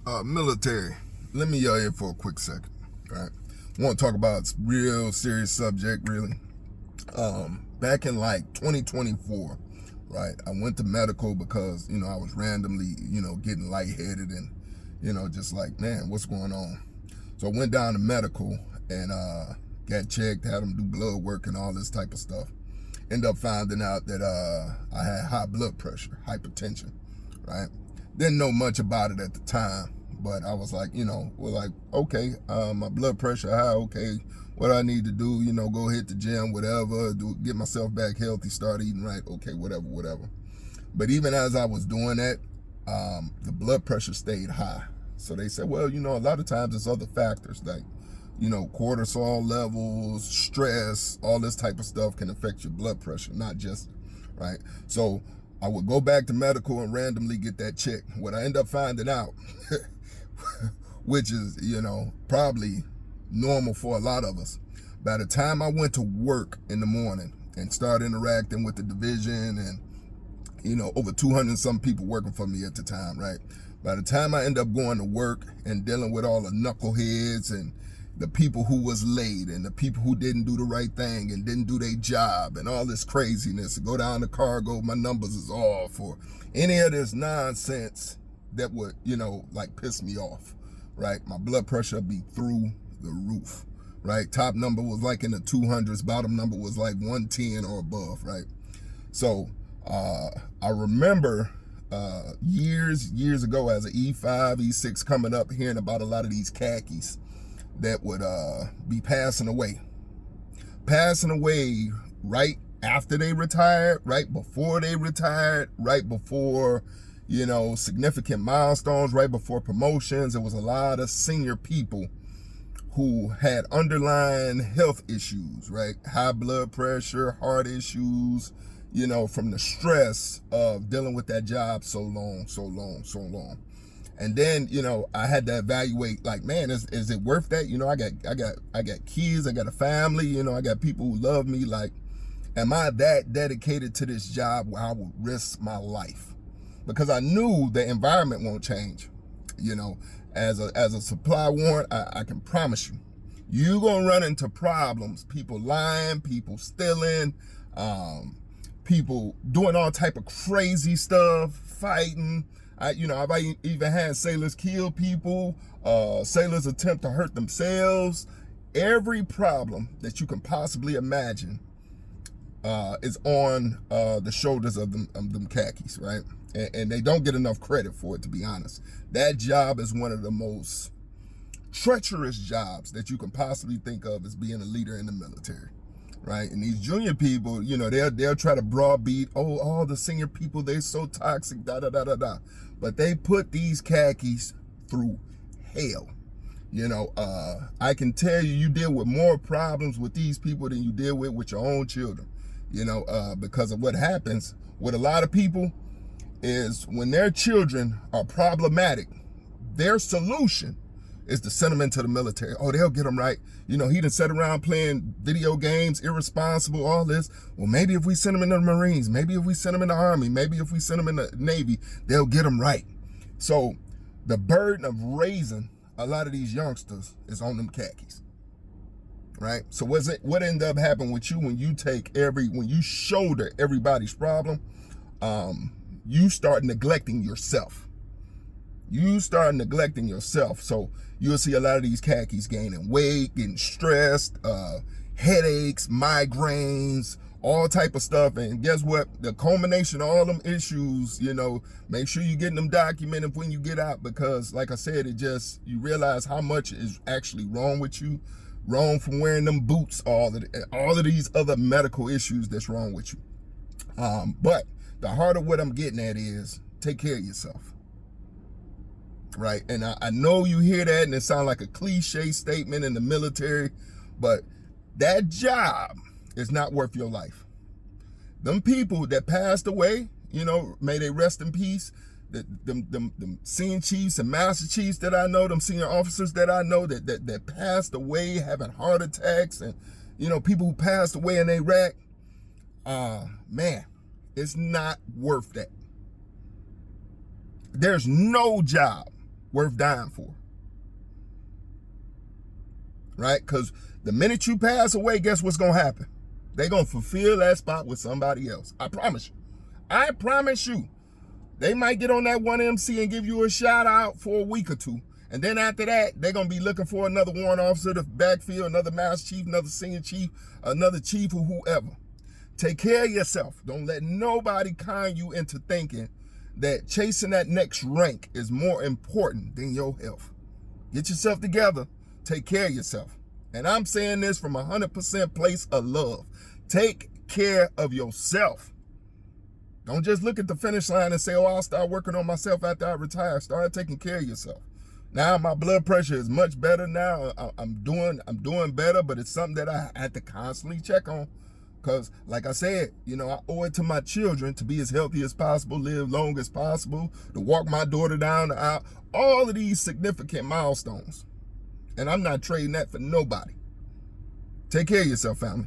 Military. Let me yell here for a quick second. All right. I want to talk about a real serious subject, really. Back in like 2024, right, I went to medical because, I was randomly, getting lightheaded and, just like, man, what's going on? So I went down to medical and got checked, had them do blood work and all this type of stuff. Ended up finding out that I had high blood pressure, hypertension, right? Didn't know much about it at the time, but I was like, okay, my blood pressure high, okay, what I need to do, go hit the gym, whatever, get myself back healthy, start eating right, okay, whatever. But even as I was doing that, the blood pressure stayed high. So they said, well, a lot of times there's other factors like, cortisol levels, stress, all this type of stuff can affect your blood pressure, not just, right? So I would go back to medical and randomly get that check. What I end up finding out, which is, probably normal for a lot of us, by the time I went to work in the morning and started interacting with the division and, over 200 and some people working for me at the time, right? By the time I end up going to work and dealing with all the knuckleheads and the people who was late and the people who didn't do the right thing and didn't do their job and all this craziness, go down to cargo, my numbers is off, or any of this nonsense that would, piss me off, right? My blood pressure would be through the roof, right? Top number was like in the 200s, bottom number was like 110 or above, right? So I remember years ago as an E5, E6 coming up, hearing about a lot of these khakis that would be passing away right after they retired, right before they retired, right before, significant milestones, right before promotions. There was a lot of senior people who had underlying health issues, right? High blood pressure, heart issues, from the stress of dealing with that job so long. And then, I had to evaluate, like, man, is it worth that? I got kids, I got a family, I got people who love me. Like, am I that dedicated to this job where I would risk my life? Because I knew the environment won't change. As a supply warrant, I can promise you, you're gonna run into problems. People lying, people stealing, people doing all type of crazy stuff, fighting. I've even had sailors kill people, sailors attempt to hurt themselves. Every problem that you can possibly imagine is on the shoulders of them khakis, right? And they don't get enough credit for it, to be honest. That job is one of the most treacherous jobs that you can possibly think of as being a leader in the military. Right? And these junior people, they'll try to browbeat, all the senior people, they're so toxic, But they put these khakis through hell. I can tell you deal with more problems with these people than you deal with your own children. Because of what happens with a lot of people is when their children are problematic, their solution is to send them into the military. Oh, they'll get them right. He done sat around playing video games, irresponsible, all this. Well, maybe if we send them in the Marines, maybe if we send them in the Army, maybe if we send them in the Navy, they'll get them right. So the burden of raising a lot of these youngsters is on them khakis, right? So what ended up happening with you when you shoulder everybody's problem, you start neglecting yourself. So you'll see a lot of these khakis gaining weight, getting stressed, headaches, migraines, all type of stuff. And guess what? The culmination of all them issues, make sure you're getting them documented when you get out, because like I said, you realize how much is actually wrong with you, wrong from wearing them boots, all of these other medical issues that's wrong with you. But the heart of what I'm getting at is take care of yourself. Right. And I know you hear that and it sounds like a cliche statement in the military, but that job is not worth your life. Them people that passed away, may they rest in peace. Them senior chiefs and master chiefs that I know, them senior officers that I know that passed away having heart attacks, and, people who passed away in Iraq, man, it's not worth that. There's no job worth dying for. Right? Because the minute you pass away, guess what's going to happen? They're going to fulfill that spot with somebody else. I promise you. I promise you. They might get on that one MC and give you a shout out for a week or two. And then after that, they're going to be looking for another warrant officer to backfill, another master chief, another senior chief, another chief, or whoever. Take care of yourself. Don't let nobody con you into thinking that chasing that next rank is more important than your health. Get yourself together. Take care of yourself. And I'm saying this from 100% place of love. Take care of yourself. Don't just look at the finish line and say, oh, I'll start working on myself after I retire. Start taking care of yourself. Now my blood pressure is much better now. I'm doing better, but it's something that I had to constantly check on. Because like I said, you know, I owe it to my children to be as healthy as possible, live long as possible, to walk my daughter down the aisle, all of these significant milestones. And I'm not trading that for nobody. Take care of yourself, family.